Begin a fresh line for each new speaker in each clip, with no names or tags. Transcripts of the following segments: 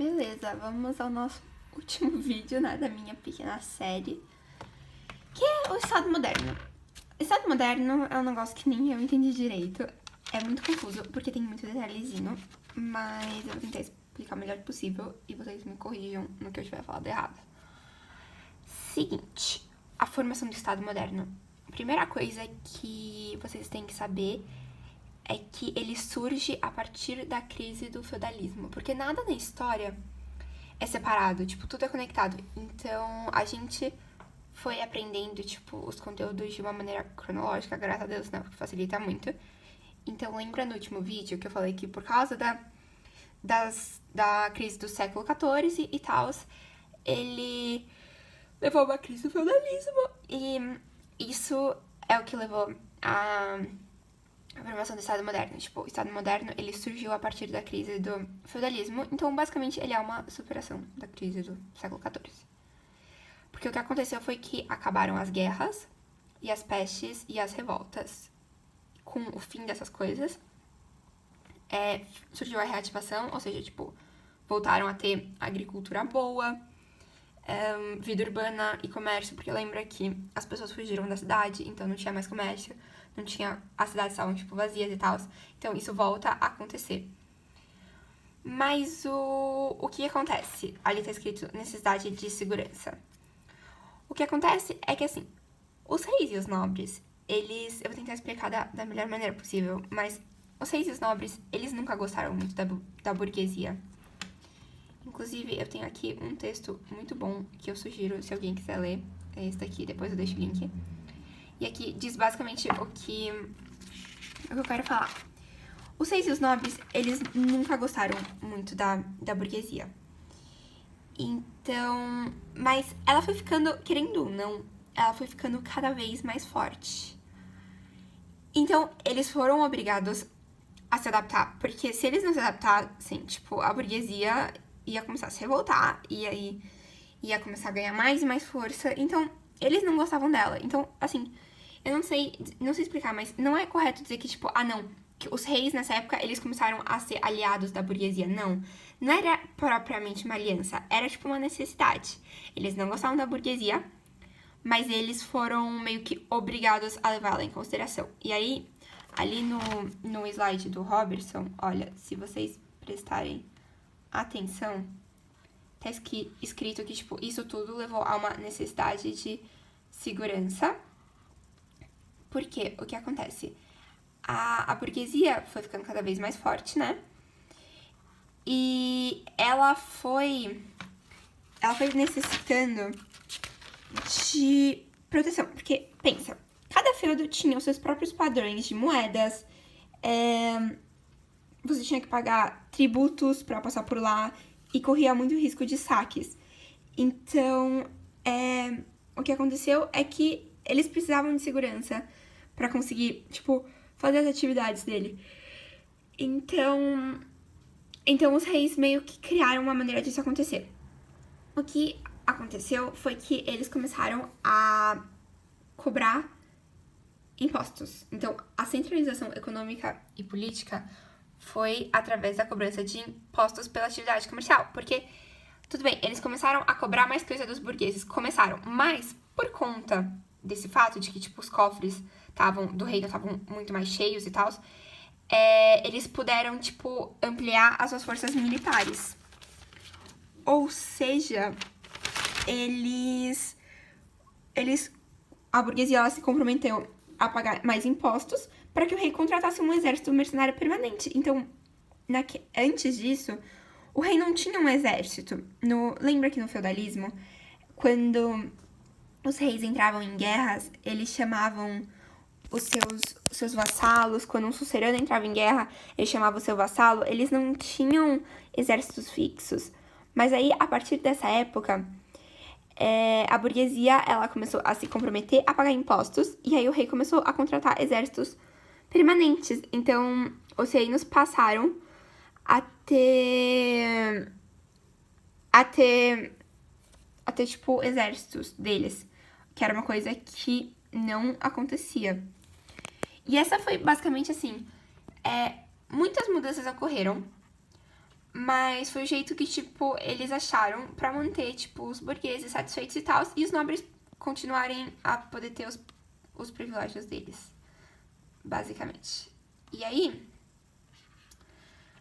Beleza, vamos ao nosso último vídeo, né, da minha pequena série, que é o Estado Moderno. O Estado Moderno é um negócio que nem eu entendi direito, é muito confuso, porque tem muito detalhezinho, mas eu vou tentar explicar o melhor possível e vocês me corrijam no que eu tiver falado errado. Seguinte, a formação do Estado Moderno. A primeira coisa que vocês têm que saber é que ele surge a partir da crise do feudalismo, porque nada na história é separado, tipo, tudo é conectado. Então, a gente foi aprendendo, tipo, os conteúdos de uma maneira cronológica, graças a Deus, né, porque facilita muito. Então, lembra no último vídeo que eu falei que por causa da crise do século XIV e tal, ele levou a uma crise do feudalismo, e isso é o que levou a formação do Estado Moderno. Tipo, o Estado Moderno, ele surgiu a partir da crise do feudalismo, então, basicamente, ele é uma superação da crise do século XIV. Porque o que aconteceu foi que acabaram as guerras, e as pestes, e as revoltas. Com o fim dessas coisas, surgiu a reativação, ou seja, tipo, voltaram a ter agricultura boa, vida urbana e comércio, porque lembra que as pessoas fugiram da cidade, então não tinha mais comércio, não tinha, as cidades estavam, tipo, vazias e tal. Então, isso volta a acontecer. Mas o que acontece? Ali tá escrito necessidade de segurança. O que acontece é que, assim, os reis e os nobres, eles... Eu vou tentar explicar da melhor maneira possível, mas os reis e os nobres, eles nunca gostaram muito da burguesia. Inclusive, eu tenho aqui um texto muito bom que eu sugiro, se alguém quiser ler. É esse daqui, depois eu deixo o link. E aqui diz basicamente o que eu quero falar. Os reis e os nobres, eles nunca gostaram muito da burguesia. Então, mas ela foi ficando, querendo ou não, ela foi ficando cada vez mais forte. Então, eles foram obrigados a se adaptar, porque se eles não se adaptassem, tipo, a burguesia ia começar a se revoltar, e aí ia começar a ganhar mais e mais força. Então, eles não gostavam dela. Então, assim, eu não sei explicar, mas não é correto dizer que, tipo, não, que os reis nessa época, eles começaram a ser aliados da burguesia. Não era propriamente uma aliança, era, tipo, uma necessidade. Eles não gostavam da burguesia, mas eles foram meio que obrigados a levá-la em consideração. E aí, ali no slide do Robertson, olha, se vocês prestarem atenção, tá escrito que, tipo, isso tudo levou a uma necessidade de segurança. Porque o que acontece? A burguesia foi ficando cada vez mais forte, né? E ela foi necessitando de proteção. Porque, pensa, cada feudo tinha os seus próprios padrões de moedas, você tinha que pagar tributos pra passar por lá e corria muito risco de saques. Então, o que aconteceu é que eles precisavam de segurança pra conseguir, tipo, fazer as atividades dele. Então os reis meio que criaram uma maneira disso acontecer. O que aconteceu foi que eles começaram a cobrar impostos. Então, a centralização econômica e política foi através da cobrança de impostos pela atividade comercial. Porque, tudo bem, eles começaram a cobrar mais coisa dos burgueses. Começaram, mas por conta desse fato de que, tipo, os cofres do reino estavam muito mais cheios e tal, eles puderam, tipo, ampliar as suas forças militares. Ou seja, a burguesia, ela se comprometeu a pagar mais impostos para que o rei contratasse um exército mercenário permanente. Então, antes disso, o rei não tinha um exército. Lembra que no feudalismo, quando os reis entravam em guerras, eles chamavam os seus vassalos. Quando um sucerano entrava em guerra, ele chamava o seu vassalo. Eles não tinham exércitos fixos. Mas aí, a partir dessa época, a burguesia, ela começou a se comprometer a pagar impostos, e aí o rei começou a contratar exércitos permanentes. Então, os reinos passaram a ter tipo, exércitos deles, que era uma coisa que não acontecia. E essa foi basicamente assim, muitas mudanças ocorreram, Mas foi o jeito que, tipo, eles acharam pra manter, tipo, os burgueses satisfeitos e tal, e os nobres continuarem a poder ter os privilégios deles, basicamente. E aí,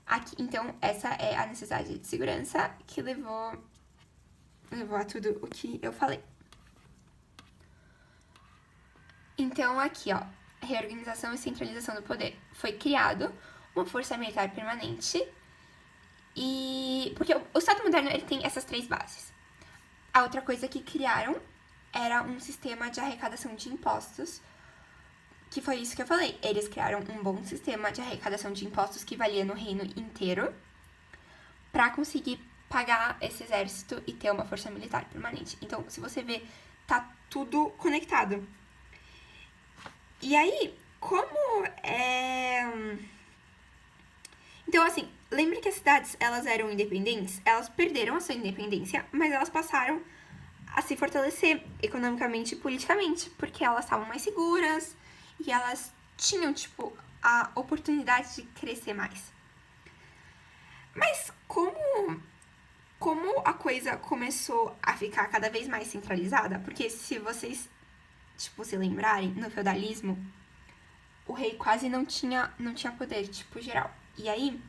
aqui, então, essa é a necessidade de segurança que levou a tudo o que eu falei. Então, aqui, ó, reorganização e centralização do poder. Foi criado uma força militar permanente e... Porque o Estado moderno, ele tem essas 3 bases. A outra coisa que criaram era um sistema de arrecadação de impostos, que foi isso que eu falei. Eles criaram um bom sistema de arrecadação de impostos que valia no reino inteiro pra conseguir pagar esse exército e ter uma força militar permanente. Então, se você vê, tá tudo conectado. E aí, como é... Então, assim, lembra que as cidades, elas eram independentes? Elas perderam a sua independência, mas elas passaram a se fortalecer economicamente e politicamente, porque elas estavam mais seguras e elas tinham, tipo, a oportunidade de crescer mais. Mas como a coisa começou a ficar cada vez mais centralizada, porque se vocês, tipo, se lembrarem, no feudalismo, o rei quase não tinha poder, tipo, geral. E aí,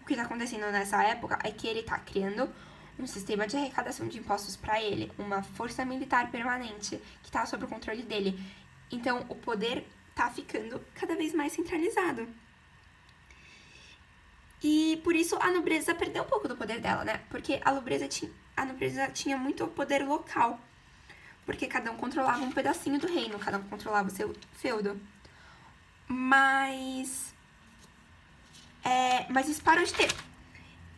o que tá acontecendo nessa época é que ele tá criando um sistema de arrecadação de impostos pra ele, uma força militar permanente que tá sob o controle dele. Então, o poder tá ficando cada vez mais centralizado. E por isso a nobreza perdeu um pouco do poder dela, né? Porque a nobreza tinha muito poder local. Porque cada um controlava um pedacinho do reino, cada um controlava o seu feudo. Mas isso parou de ter.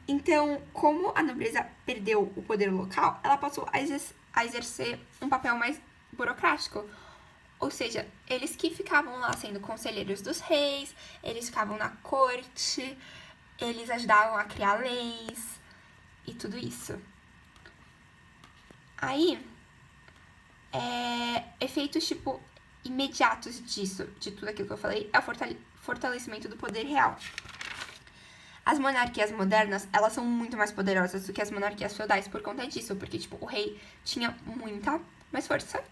Então, como a nobreza perdeu o poder local, ela passou a exercer um papel mais burocrático. Ou seja, eles que ficavam lá sendo conselheiros dos reis, eles ficavam na corte, eles ajudavam a criar leis e tudo isso. Aí, efeitos, tipo, imediatos disso, de tudo aquilo que eu falei, é o fortalecimento do poder real. As monarquias modernas, elas são muito mais poderosas do que as monarquias feudais por conta disso, porque, tipo, o rei tinha muita mais força.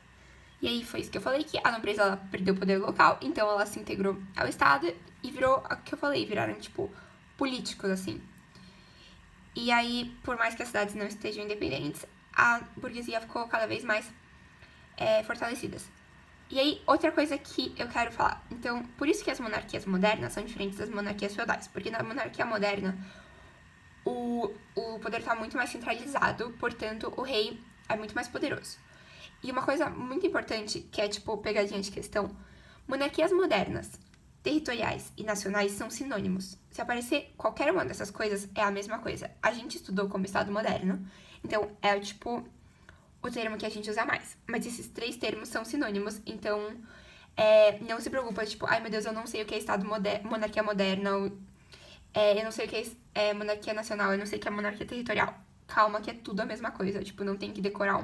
E aí foi isso que eu falei, que a nobreza, ela perdeu o poder local, então ela se integrou ao Estado e virou o que eu falei, viraram, tipo, políticos, assim. E aí, por mais que as cidades não estejam independentes, a burguesia ficou cada vez mais fortalecidas. E aí, outra coisa que eu quero falar. Então, por isso que as monarquias modernas são diferentes das monarquias feudais. Porque na monarquia moderna, o poder está muito mais centralizado, portanto, o rei é muito mais poderoso. E uma coisa muito importante, que é, tipo, pegadinha de questão, monarquias modernas, territoriais e nacionais são sinônimos. Se aparecer qualquer uma dessas coisas, é a mesma coisa. A gente estudou como Estado moderno, então é, tipo, o termo que a gente usa mais. Mas esses 3 termos são sinônimos, então não se preocupa, tipo, ai meu Deus, eu não sei o que é monarquia moderna, eu não sei o que é monarquia nacional, eu não sei o que é monarquia territorial. Calma, que é tudo a mesma coisa, tipo, não tem que decorar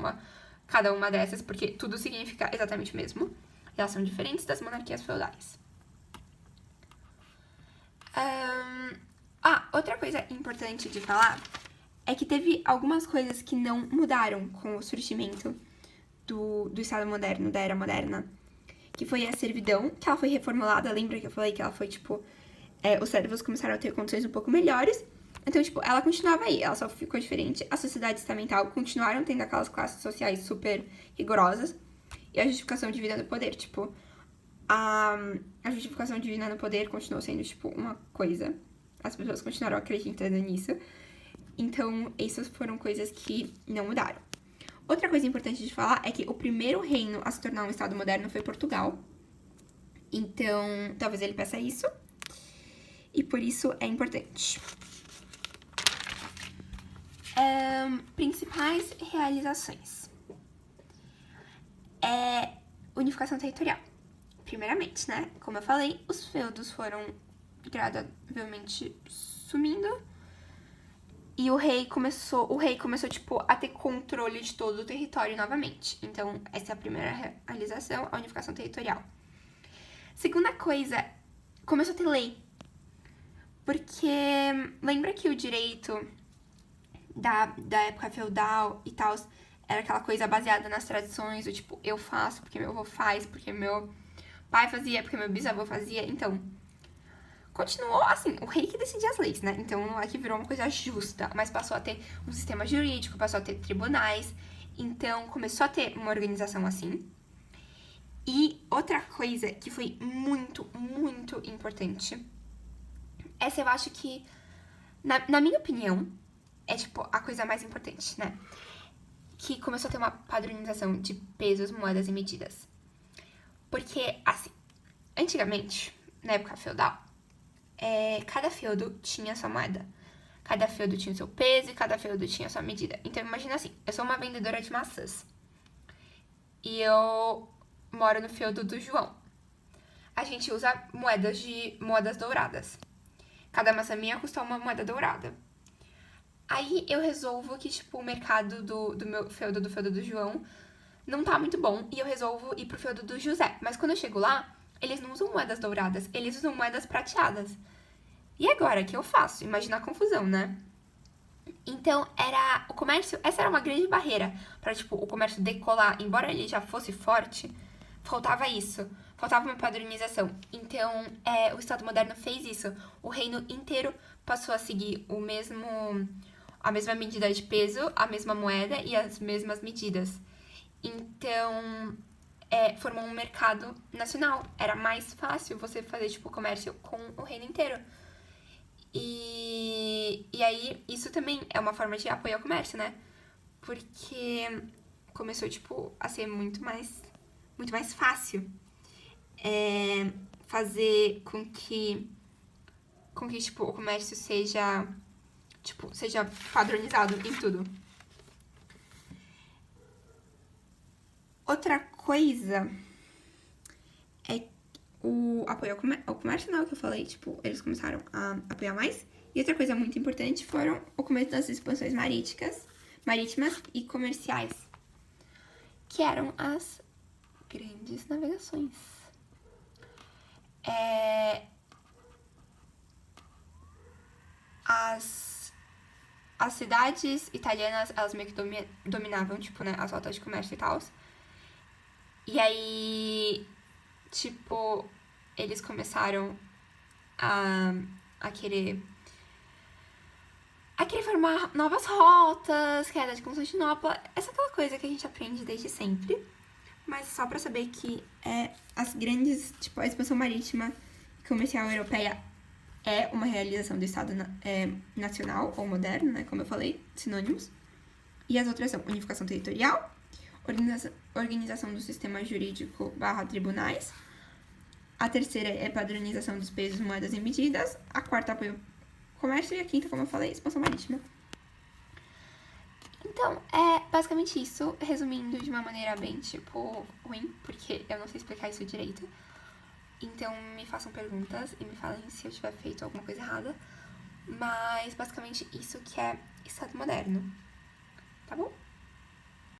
cada uma dessas, porque tudo significa exatamente o mesmo. Elas são diferentes das monarquias feudais. Outra coisa importante de falar é que teve algumas coisas que não mudaram com o surgimento do Estado moderno, da Era Moderna, que foi a servidão, que ela foi reformulada. Lembra que eu falei que ela foi, tipo, os servos começaram a ter condições um pouco melhores. Então, tipo, ela continuava aí, ela só ficou diferente. A sociedade estamental continuaram tendo aquelas classes sociais super rigorosas. E a justificação divina do poder, tipo, a justificação divina no poder continuou sendo, tipo, uma coisa. As pessoas continuaram acreditando nisso. Então, essas foram coisas que não mudaram. Outra coisa importante de falar é que o primeiro reino a se tornar um Estado moderno foi Portugal. Então, talvez ele peça isso. E por isso é importante. Principais realizações. Unificação territorial. Primeiramente, né? Como eu falei, os feudos foram gradavelmente sumindo. E o rei começou, tipo, a ter controle de todo o território novamente. Então, essa é a primeira realização, a unificação territorial. Segunda coisa, começou a ter lei. Porque lembra que o direito da época feudal e tal, era aquela coisa baseada nas tradições, do tipo, eu faço porque meu avô faz, porque meu pai fazia, porque meu bisavô fazia. Então, continuou assim, o rei que decidia as leis, né? Então não é que virou uma coisa justa, mas passou a ter um sistema jurídico, passou a ter tribunais. Então começou a ter uma organização assim. E outra coisa que foi muito, muito importante, essa eu acho que, na minha opinião, é tipo a coisa mais importante, né? Que começou a ter uma padronização de pesos, moedas e medidas. Porque, assim, antigamente, na época feudal, cada feudo tinha sua moeda. Cada feudo tinha o seu peso e cada feudo tinha a sua medida. Então, imagina assim, eu sou uma vendedora de maçãs. E eu moro no feudo do João. A gente usa moedas douradas. Cada maçã minha custa uma moeda dourada. Aí eu resolvo que, tipo, o mercado do meu feudo, do feudo do João, não tá muito bom. E eu resolvo ir pro feudo do José. Mas quando eu chego lá, eles não usam moedas douradas, eles usam moedas prateadas. E agora, o que eu faço? Imagina a confusão, né? Então, o comércio, essa era uma grande barreira para tipo, o comércio decolar. Embora ele já fosse forte, faltava isso. Faltava uma padronização. Então, o Estado moderno fez isso. O reino inteiro passou a seguir a mesma medida de peso, a mesma moeda e as mesmas medidas. Então, formou um mercado nacional. Era mais fácil você fazer, tipo, comércio com o reino inteiro. E aí, isso também é uma forma de apoio ao comércio, né? Porque começou, tipo, a ser muito mais fácil fazer com que, tipo, o comércio seja padronizado em tudo. Outra coisa é o apoio ao comércio, não, que eu falei, tipo, eles começaram a apoiar mais. E outra coisa muito importante foram o começo das expansões marítimas e comerciais, que eram as grandes navegações. As cidades italianas, elas meio que dominavam, tipo, né, as rotas de comércio e tal. E aí, tipo, eles começaram a querer formar novas rotas, que era de Constantinopla, essa é aquela coisa que a gente aprende desde sempre. Mas só pra saber que as grandes, tipo, a expansão marítima e comercial europeia é uma realização do Estado nacional ou moderno, né, como eu falei, sinônimos. E as outras são unificação territorial, organização do sistema jurídico / tribunais. A terceira é padronização dos pesos, moedas e medidas. A quarta, apoio ao comércio. E a quinta, como eu falei, expansão marítima. Então, é basicamente isso, resumindo de uma maneira bem, tipo, ruim, porque eu não sei explicar isso direito. Então, me façam perguntas e me falem se eu tiver feito alguma coisa errada. Mas, basicamente, isso que é Estado moderno. Tá bom?